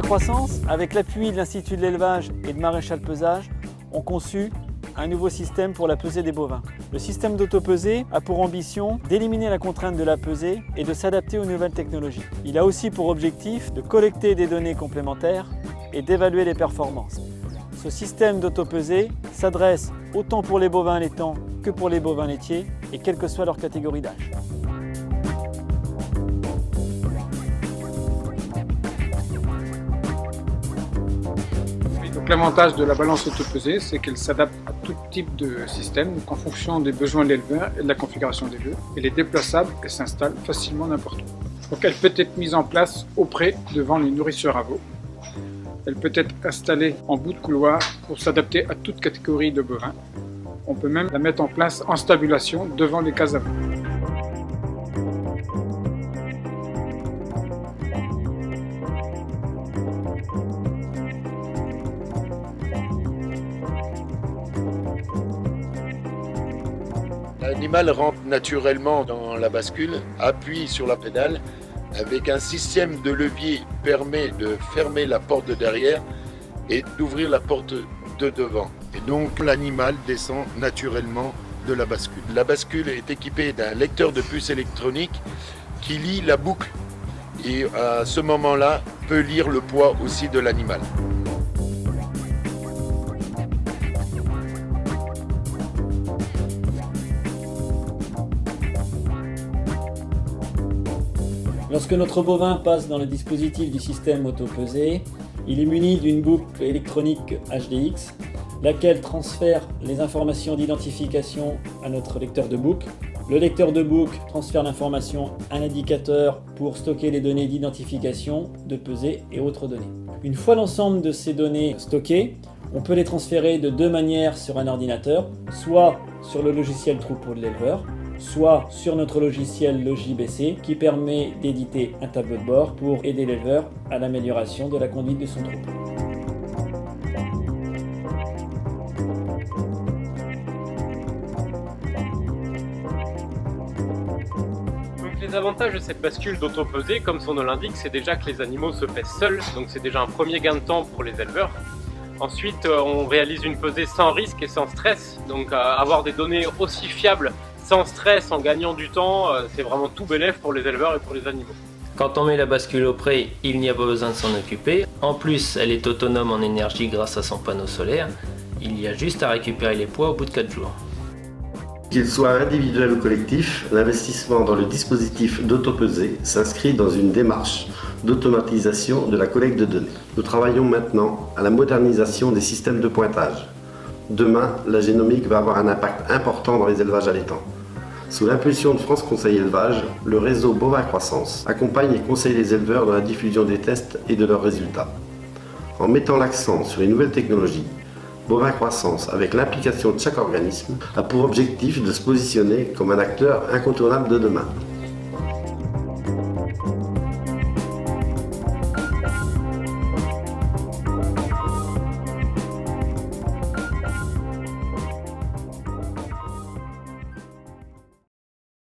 Croissance, avec l'appui de l'Institut de l'élevage et de Maréchal Pesage, ont conçu un nouveau système pour la pesée des bovins. Le système d'autopesée a pour ambition d'éliminer la contrainte de la pesée et de s'adapter aux nouvelles technologies. Il a aussi pour objectif de collecter des données complémentaires et d'évaluer les performances. Ce système d'autopesée s'adresse autant pour les bovins allaitants que pour les bovins laitiers et quelle que soit leur catégorie d'âge. Donc l'avantage de la balance autopesée, c'est qu'elle s'adapte à tout type de système, donc en fonction des besoins de l'éleveur et de la configuration des lieux. Elle est déplaçable et s'installe facilement n'importe où. Donc elle peut être mise en place au pré devant les nourrisseurs à veau. Elle peut être installée en bout de couloir pour s'adapter à toute catégorie de bovins. On peut même la mettre en place en stabulation devant les cases à veau. L'animal rentre naturellement dans la bascule, appuie sur la pédale, avec un système de levier qui permet de fermer la porte de derrière et d'ouvrir la porte de devant. Et donc l'animal descend naturellement de la bascule. La bascule est équipée d'un lecteur de puces électroniques qui lit la boucle et à ce moment-là peut lire le poids aussi de l'animal. Lorsque notre bovin passe dans le dispositif du système autopesé, il est muni d'une boucle électronique HDX, laquelle transfère les informations d'identification à notre lecteur de boucle. Le lecteur de boucle transfère l'information à l'indicateur pour stocker les données d'identification, de pesée et autres données. Une fois l'ensemble de ces données stockées, on peut les transférer de deux manières sur un ordinateur, soit sur le logiciel troupeau de l'éleveur, soit sur notre logiciel LogibC qui permet d'éditer un tableau de bord pour aider l'éleveur à l'amélioration de la conduite de son troupeau. Donc les avantages de cette bascule d'autopesée, comme son nom l'indique, c'est déjà que les animaux se pèsent seuls, donc c'est déjà un premier gain de temps pour les éleveurs. Ensuite, on réalise une pesée sans risque et sans stress, donc avoir des données aussi fiables sans stress, en gagnant du temps, c'est vraiment tout bénef pour les éleveurs et pour les animaux. Quand on met la bascule au pré, il n'y a pas besoin de s'en occuper. En plus, elle est autonome en énergie grâce à son panneau solaire. Il y a juste à récupérer les poids au bout de 4 jours. Qu'il soit individuel ou collectif, l'investissement dans le dispositif d'autopesée s'inscrit dans une démarche d'automatisation de la collecte de données. Nous travaillons maintenant à la modernisation des systèmes de pointage. Demain, la génomique va avoir un impact important dans les élevages allaitants. Sous l'impulsion de France Conseil Élevage, le réseau Bovin Croissance accompagne et conseille les éleveurs dans la diffusion des tests et de leurs résultats. En mettant l'accent sur les nouvelles technologies, Bovin Croissance, avec l'implication de chaque organisme, a pour objectif de se positionner comme un acteur incontournable de demain.